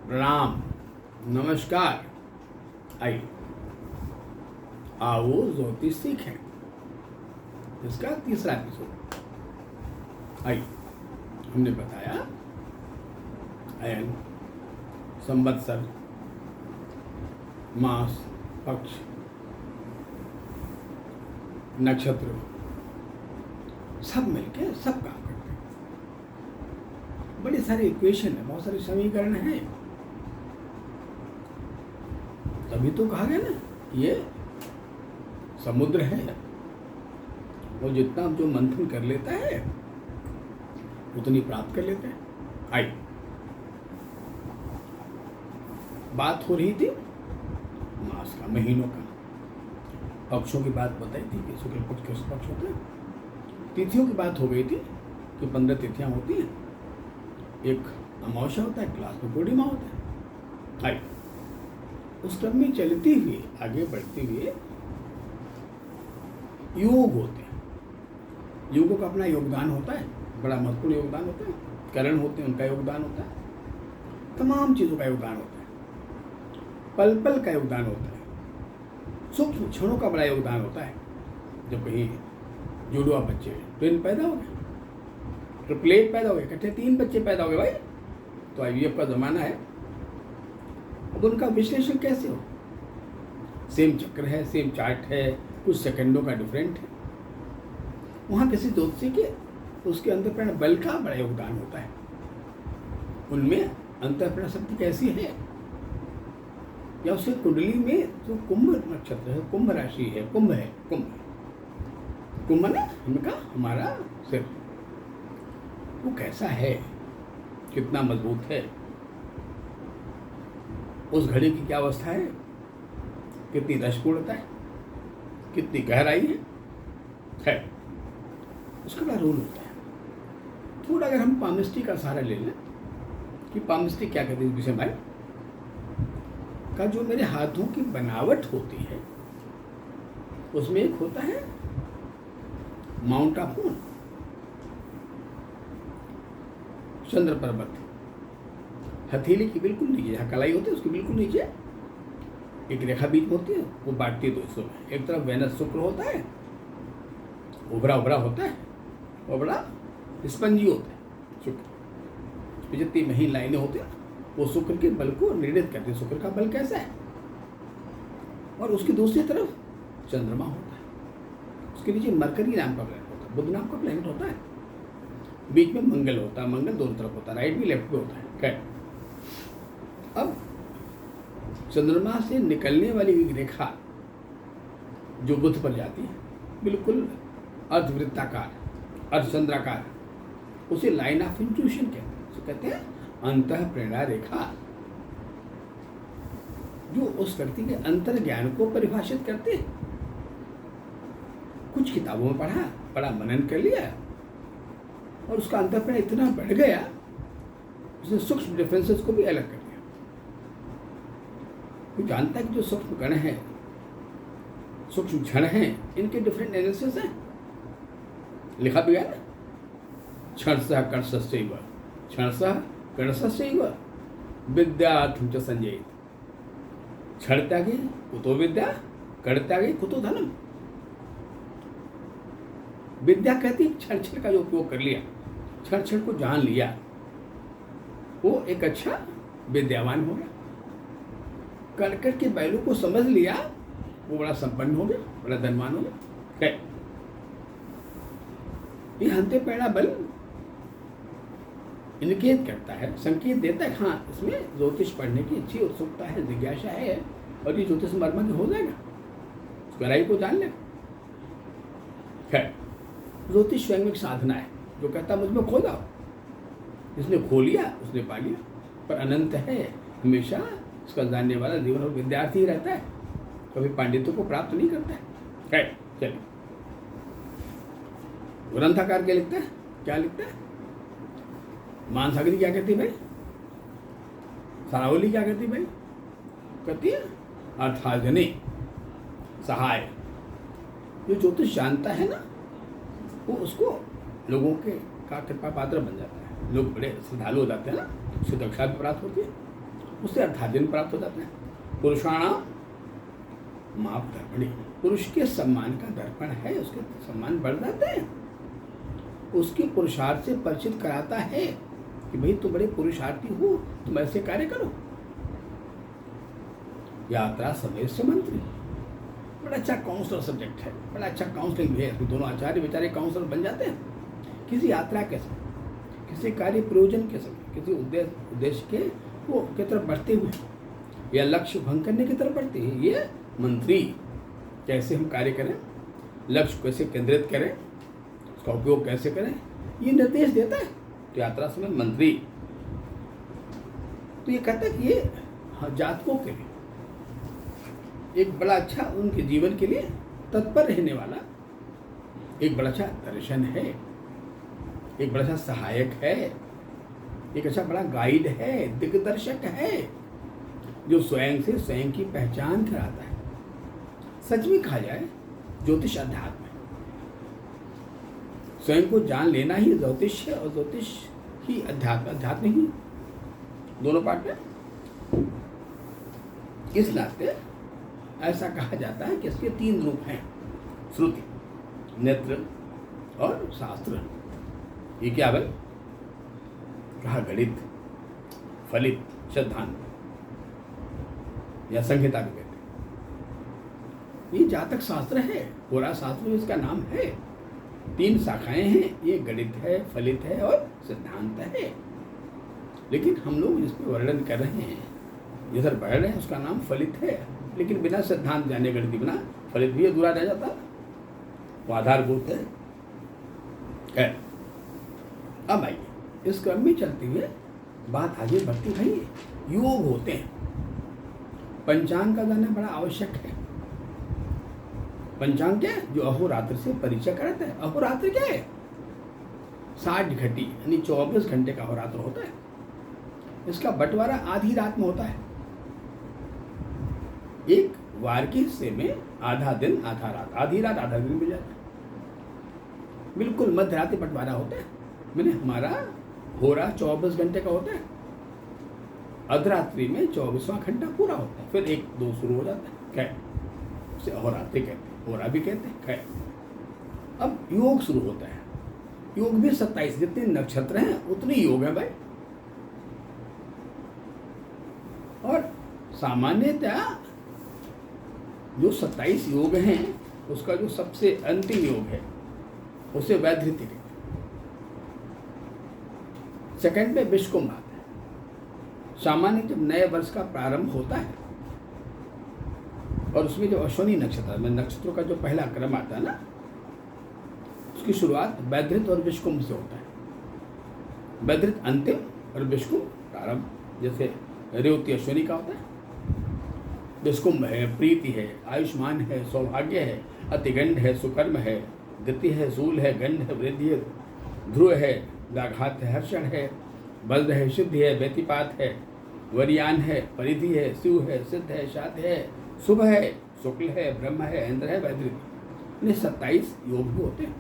प्रणाम, नमस्कार। आइए आओ ज्योतिष सीखें, इसका तीसरा एपिसोड। आइए, हमने बताया अयन, संवत्सर, मास, पक्ष, नक्षत्र सब मिलके सब काम करते हैं। बड़ी सारी इक्वेशन है, बहुत सारे समीकरण हैं। तभी तो कहा गया ना, ये समुद्र है, वो जितना जो मंथन कर लेता है उतनी प्राप्त कर लेते हैं। आई बात हो रही थी मास का, महीनों का, पक्षों की बात बताई थी कि शुक्ल पक्ष किस पक्ष होते हैं। तिथियों की बात हो गई थी कि 15 तिथियां होती हैं, एक अमावस्या होता है, क्लास में पूर्णिमा होता है। आई उस क्रम में चलती हुई आगे बढ़ते हुए योग होते हैं। युगों का अपना योगदान होता है, बड़ा महत्वपूर्ण योगदान होता है। करण होते हैं, उनका योगदान होता है। तमाम चीज़ों का योगदान होता है, पल पल का योगदान होता है, सूक्ष्म क्षणों का बड़ा योगदान होता है। जब कहीं जुड़वा बच्चे ट्विन पैदा हो गए, ट्रिपलेट पैदा हो गए, इकट्ठे 3 बच्चे पैदा हो गए भाई, तो IVF का ज़माना है। अब उनका विश्लेषण कैसे हो? सेम चक्र है, सेम चार्ट है, कुछ सेकंडों का डिफरेंट है। वहाँ किसी ज्योतिषी के उसके अंतःप्रेरणा बल का बड़ा योगदान होता है। उनमें अंतःप्रेरणा शक्ति कैसी है, या उसके कुंडली में जो कुंभ नक्षत्र है, कुंभ राशि है, कुंभ है, कुंभ ने इनका हमारा सिर, वो कैसा है, कितना मजबूत है, उस घड़ी की क्या अवस्था है, कितनी रसपूर्णता है, कितनी गहराई है, उसका बड़ा रोल होता है। थोड़ा अगर हम पामिस्ट्री का सहारा ले लें कि पामिस्ट्री क्या कहती है इस विषय में, का जो मेरे हाथों की बनावट होती है उसमें एक होता है माउंट आपून, चंद्र पर्वत, हथेली की बिल्कुल नीचे जहाँ कलाई होती है उसके बिल्कुल नीचे एक रेखा बीच में होती है, वो बांटती है 2 हिस्सों में। एक तरफ वेनस शुक्र होता है, उभरा उभरा होता है, और बड़ा स्पंजी होता है शुक्र। जितनी महीन लाइनें होती हैं वो शुक्र के बल को निर्णित करते हैं, शुक्र का बल कैसा है। और उसकी दूसरी तरफ चंद्रमा होता है, उसके नीचे मरकरी नाम का प्लैनेट होता है, बुध नाम का प्लैनेट होता है, बीच में मंगल होता है, मंगल दोनों तरफ होता है, राइट भी लेफ्ट भी होता है। खैर, अब चंद्रमा से निकलने वाली एक रेखा जो बुध पर जाती है, बिल्कुल अर्धवृत्ताकार, अर्धचंद्राकार, उसे लाइन ऑफ इंट्यूशन कहते हैं। उसे कहते हैं अंतःप्रेरणा रेखा, जो उस व्यक्ति के अंतर ज्ञान को परिभाषित करते हैं। कुछ किताबों में पढ़ा, बड़ा मनन कर लिया, और उसका अंतःप्रेरणा इतना बढ़ गया उसने सूक्ष्म डिफरेंसेस को भी अलग कर दिया। वो जानता है कि जो सूक्ष्म कण है, सूक्ष्म क्षण है, इनके डिफरेंट एनालिसिस हैं। लिखा भी है ना, क्षणसः कर्षश्चैव, क्षणसः कर्षश्चैव विद्यार्थं च संजयेत्, क्षण त्यागे कुतो विद्या, कण त्यागे कुतो धनम। विद्या कहती क्षण क्षण का जो उपयोग कर लिया, क्षण क्षण को जान लिया, वो एक अच्छा विद्यावान हो गया। कण के पहलू को समझ लिया, वो बड़ा संपन्न हो गया, बड़ा धनवान हो गया। ये अंतःप्रेरणा बल इंडिकेट करता है, संकेत देता है, हाँ इसमें ज्योतिष पढ़ने की अच्छी उत्सुकता है, जिज्ञासा है, और ये ज्योतिष मर्म हो जाएगा, उस गहराई को जान ले। खैर, ज्योतिष स्वयं एक साधना है, जो कहता मुझ में खो जाओ, जिसने खो लिया उसने पा लिया, पर अनंत है, हमेशा उसका जानने वाला जीवन और विद्यार्थी ही रहता है, कभी पांडित्य को प्राप्त नहीं करता है। खैर चलिए, ग्रंथकार क्या लिखता है, क्या लिखता है, मानसागरी क्या कहती भाई, सारावली क्या कहती भाई, कहती है अर्थार्जने सहाय। जो ज्योतिष जानता है ना, वो उसको लोगों के का कृपा पात्र बन जाता है। लोग बड़े श्रद्धालु हो जाते हैं ना, उससे दक्षा भी प्राप्त होती है, उससे अर्थार्जन प्राप्त हो जाता है। पुरुषाणाम माप दर्पणी, पुरुष के सम्मान का दर्पण है, उसके सम्मान बढ़ जाते हैं। उसकी पुरुषार्थ से परिचित कराता है कि भाई तुम बड़े पुरुषार्थी हो, तुम ऐसे कार्य करो। यात्रा समय से मंत्री, बड़ा अच्छा काउंसलर सब्जेक्ट है, बड़ा अच्छा काउंसलिंग भी है। इसमें दोनों आचार्य बेचारे काउंसलर बन जाते हैं किसी यात्रा के समय, किसी कार्य प्रयोजन के समय, किसी उद्देश्य के वो की तरफ बढ़ते हुए या लक्ष्य भंग करने की तरफ बढ़ते हैं। ये मंत्री कैसे हम कार्य करें, लक्ष्य कैसे केंद्रित करें, उसका उपयोग कैसे करें, ये निर्देश देता है। तो यात्रा समय मंत्री, तो ये कहता है कि ये जातकों के लिए एक बड़ा अच्छा, उनके जीवन के लिए तत्पर रहने वाला एक बड़ा अच्छा दर्शन है, एक बड़ा अच्छा सहायक है, एक अच्छा बड़ा गाइड है, दिग्दर्शक है, जो स्वयं से स्वयं की पहचान कराता है। सच में कहा जाए ज्योतिष अध्यात्म है, स्वयं को जान लेना ही ज्योतिष है और ज्योतिष ही अध्यात्म, अध्यात्म ही, दोनों पार्ट में। इस नाते ऐसा कहा जाता है कि इसके 3 रूप हैं, श्रुति, नेत्र और शास्त्र। ये क्या भाई कहा, गणित, फलित, सिद्धांत या संहिता भी कहते हैं। ये जातक शास्त्र है, पूरा शास्त्र में इसका नाम है। 3 शाखाएं हैं, ये गणित है, फलित है और सिद्धांत है। लेकिन हम लोग जिस पर वर्णन कर रहे हैं, जिधर बढ़ रहे हैं, उसका नाम फलित है। लेकिन बिना सिद्धांत जाने गणित बिना फलित भी अधूरा रह जाता, वो आधारभूत है। अब आइए इस क्रम में चलते हुए बात आगे बढ़ती। भाई योग होते हैं, पंचांग का जाना बड़ा आवश्यक है। पंचांग क्या है? जो अहोरात्र से परिचय कराता है। अहोरात्र क्या है? 60 घटी यानी 24 घंटे का अहोरात्र होता है। इसका बंटवारा आधी रात में होता है। एक वार के हिस्से में आधा दिन आधा रात, आधी रात आधा दिन मिल जाता है। बिल्कुल मध्य रात्रि बंटवारा होता है। मैंने हमारा होरा 24 घंटे का होता है, अर्धरात्रि में 24वां घंटा पूरा होता है, फिर 1-2 शुरू हो जाता है। खैर उसे अहोरात्रि कहते हैं, होरा भी कहते हैं। खैर अब योग शुरू होता है। योग भी 27, जितने नक्षत्र हैं उतने योग है भाई। और सामान्यतः जो 27 योग हैं उसका जो सबसे अंतिम योग है उसे वैधृति कहते हैं। सेकंड में विश्वकुंभ आता है। सामान्य जब नए वर्ष का प्रारंभ होता है और उसमें जो अश्विनी नक्षत्र में नक्षत्रों का जो पहला क्रम आता है ना, उसकी शुरुआत वैधृत और विश्वकुंभ से होता है। वैधृत अंतिम और विश्वकुंभ प्रारंभ। जैसे रेवती अश्विनी का होता है, विश्वकुंभ है प्रीति है, आयुष्मान है, सौभाग्य है, अतिगंड है, सुकर्म है, गति है, शूल है, गंड है, वृद्धि है, ध्रुव है, व्याघात है, हर्षण है, बल्द है, सिद्धि है, व्यतिपात है, वरियान है, परिधि है, शिव है, सिद्ध है, शाद है, शुभ है, शुक्ल है, ब्रह्म है, इंद्र है, वैधृत। ये 27 योग भी होते हैं।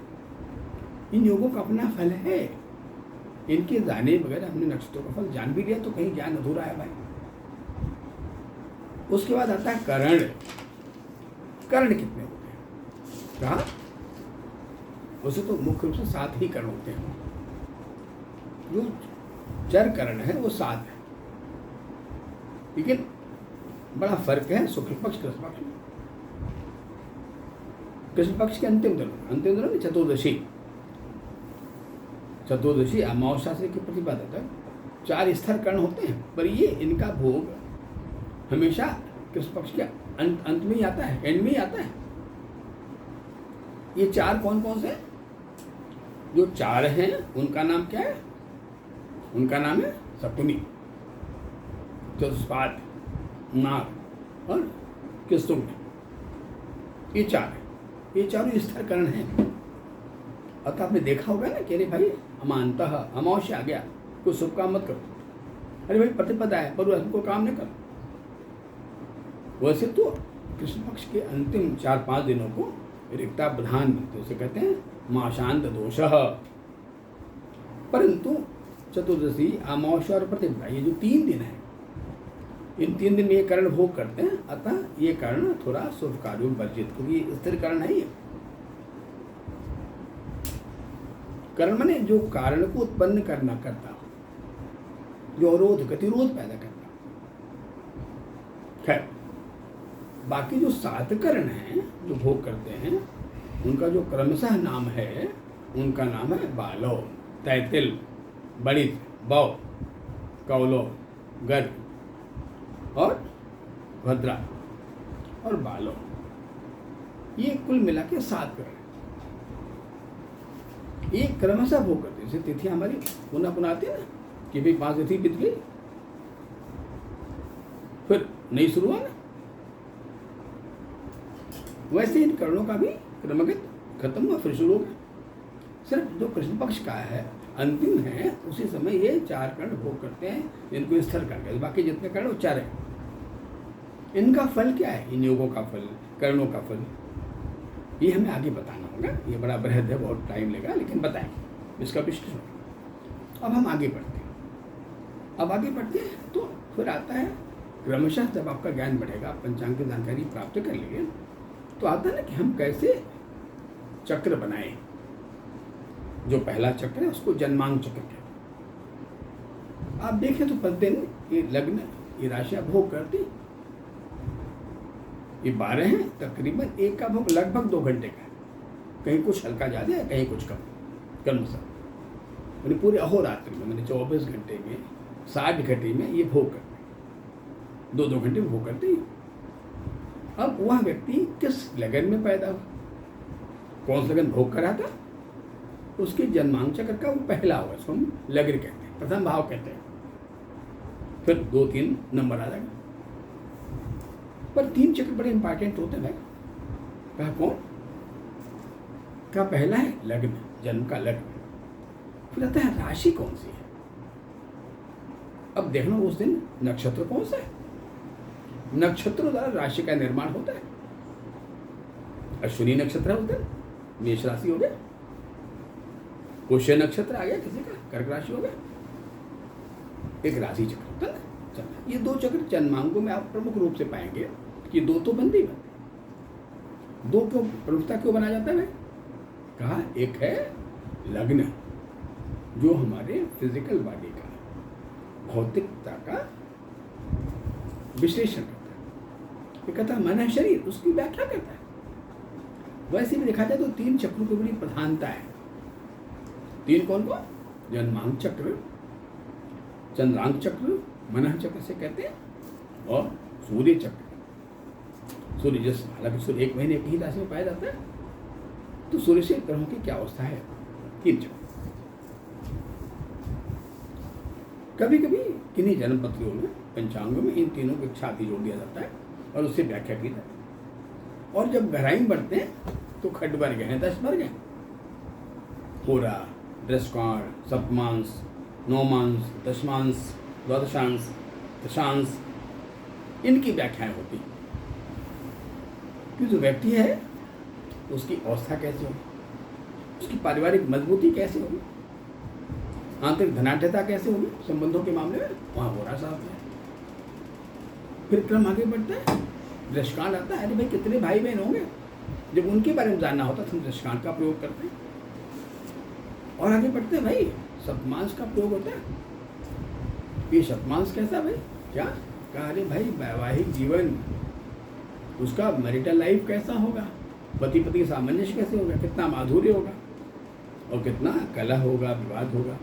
इन योगों का अपना फल है। इनके जाने वगैरह हमने नक्षत्रों का फल जान भी लिया तो कहीं ज्ञान अधूरा है भाई। उसके बाद आता है करण। करण कितने होते हैं? कहा उसे तो मुख्य रूप से 7 ही करण होते हैं। जो चर करण है वो 7 है, लेकिन बड़ा फर्क है शुक्ल पक्ष कृष्ण पक्ष में। कृष्ण पक्ष के अंतिम दिनों में चतुर्दशी अमावस्या से की प्रतिपदा तक 4 स्थिर कर्ण होते हैं, पर ये इनका भोग हमेशा कृष्ण पक्ष के अंत में ही आता है, एंड में ही आता है। ये 4 कौन कौन से? जो 4 हैं उनका नाम क्या है? उनका नाम है शकुनी, चतुष्पाद, नाग और किस्तुंग। ये 4 है, ये चारों स्थिर कर्ण हैं। अतः आपने देखा होगा ना कि अरे भाई अमांतः अमावस्या आ गया, कोई शुभ काम मत करो। अरे भाई प्रतिपदा है पर हमको काम नहीं करो। वैसे तो कृष्ण पक्ष के अंतिम 4-5 दिनों को रिक्ता प्रधान बनते, उसे कहते हैं माशांत दोषः। परंतु चतुर्दशी, अमावस्या और प्रतिपदा, ये जो 3 दिन हैं इन 3 दिन में ये करण भोग करते हैं, अतः ये करण थोड़ा शुभ कार्यों में वर्जित, क्योंकि स्थिर करण है ये। करण माने जो कारण को उत्पन्न करना करता, जो अवरोध गतिरोध पैदा करता। खैर, बाकी जो 7 करण हैं जो भोग करते हैं, उनका जो क्रमशः नाम है, उनका नाम है बालो, तैतिल, बड़ित, बौ, कौलो, गर्ग और भद्रा और बालो। ये कुल मिला के 7 करण। ये क्रमशः भोग करते हैं। जैसे तिथि हमारी पुनः पुनः आती है ना, कि भाई 5 तिथि बीत गई, फिर नई शुरुआत। वैसे इन करणों का भी क्रमगत खत्म हुआ, फिर शुरू हो गया। सिर्फ जो कृष्ण पक्ष का है, अंतिम है, उसी समय ये 4 कर्ण भोग करते हैं, इनको स्थिर कर गए। बाकी जितने कर्ण वो 4 हैं। इनका फल क्या है? इन योगों का फल, कर्णों का फल, ये हमें आगे बताना होगा। ये बड़ा बृहद है, बहुत टाइम लेगा, लेकिन बताएंगे इसका विश्लेषण। अब हम आगे बढ़ते हैं। अब आगे बढ़ते हैं तो फिर आता है क्रमशः, जब आपका ज्ञान बढ़ेगा, आप पंचांग की जानकारी प्राप्त कर लेंगे, तो आता है ना कि हम कैसे चक्र बनाएं। जो पहला चक्र है उसको जन्मांग चक्र कहते हैं। आप देखें तो प्रतिदिन ये लग्न, ये राशियां भोग करती, ये 12 हैं, तकरीबन एक का भोग लगभग 2 घंटे का है। कहीं कुछ हल्का ज़्यादा है, कहीं कुछ कम, क्रमशः मैंने पूरे अहोरात्र में, मैंने 24 घंटे में 60 घंटे में ये भोग करते हैं, 2-2 घंटे में भोग करते हैं। अब वह व्यक्ति किस लगन में पैदा हुआ, कौन सा लगन भोग कर रहा था, उसके जन्मांग चक्र का वो पहला होगा, इसको हम लग्न कहते हैं, प्रथम भाव कहते हैं। फिर 2-3 नंबर आ जाएगा। पर 3 चक्र बड़े इंपॉर्टेंट होते हैं। कहा कौन? का पहला है लग्न, जन्म का लग्न। फिर आता है राशि कौन सी है। अब देखना उस दिन नक्षत्र कौन सा है। नक्षत्रों द्वारा राशि का निर्माण होता है। अश्विनी नक्षत्र है उस दिन, मेष राशि हो गया। पुष्य नक्षत्र आ गया किसी का, कर्क राशि हो गया। एक राशि चक्र होता है। ये 2 चक्र जन्मांगों में आप प्रमुख रूप से पाएंगे कि 2 तो बनते ही बनते। 2 क्यों प्रमुखता क्यों बना जाता है भाई? कहा एक है लग्न, जो हमारे फिजिकल बॉडी का, भौतिकता का विश्लेषण करता है। ये कहता है मन है शरीर, उसकी व्याख्या करता है। वैसे भी देखा जाए तो 3 चक्रों की बड़ी प्रधानता है। 3 कौन को? जन्मांग चक्र, चंद्रांग चक्र, मनः चक्र से कहते हैं, और सूर्य चक्र। सूर्य जैसे, हालांकि सूर्य 1 महीने एक ही राशि में पाया जाता है, तो सूर्य से ग्रहों की क्या अवस्था है। 3 चक्र। कभी कभी किन्हीं जन्म पत्रियों में, पंचांगों में इन तीनों को एक साथ ही जोड़ दिया जाता है और उससे व्याख्या की जाती है। और जब गहराई में बढ़ते हैं तो खड्ड बन गए हैं, 10 बन गए। होरा, दृष्टकाण, सप्तमांश, नौमांश, दशमांश, द्वादशांश, दशांश, इनकी व्याख्याएं होती हैं कि जो व्यक्ति है उसकी अवस्था कैसे होगी, उसकी पारिवारिक मजबूती कैसे होगी, आंतरिक धनाढ़ता कैसे होगी संबंधों के मामले में, वहाँ हो रहा साहब है। फिर क्रम आगे बढ़ता है, दृष्टकांड आता है। अरे भाई कितने भाई बहन होंगे, जब उनके बारे में जानना होता है तो हम दृष्टकांड का प्रयोग करते हैं। और आगे बढ़ते हैं भाई, सप्तमांश का प्रयोग होता है। ये सप्तमांश कैसा भाई, क्या कहा? अरे भाई वैवाहिक जीवन, उसका मैरिटल लाइफ कैसा होगा, पति पति सामंजस्य कैसे होगा, कितना माधुर्य होगा और कितना कलह होगा, विवाद होगा।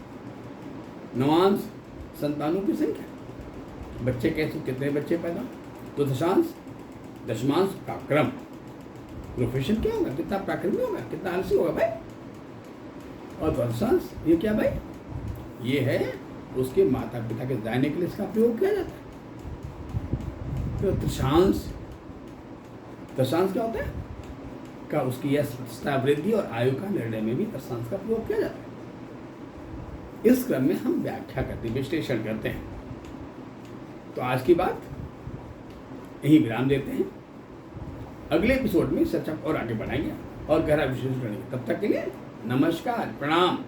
नवांश, संतानों की संख्या, बच्चे कैसे, कितने बच्चे पैदा। तो दशांश, दशमांश का क्रम, प्रोफेशन क्या होगा, कितना प्राकृतिक होगा, कितना आलसी होगा भाई। और द्वादशांश, ये क्या भाई, ये है उसके माता पिता के जाने के लिए इसका प्रयोग किया जाता है। तो दशांश, दशांश क्या होता है का, उसकी यश प्रतिष्ठा वृद्धि और आयु का निर्णय में भी दशांश का प्रयोग किया जाता है। इस क्रम में हम व्याख्या करते हैं, विश्लेषण करते हैं। तो आज की बात यहीं विराम देते हैं। अगले एपिसोड में चर्चा और आगे बढ़ाएंगे और गहरा विश्लेषण करेंगे। तब तक के लिए नमस्कार, प्रणाम।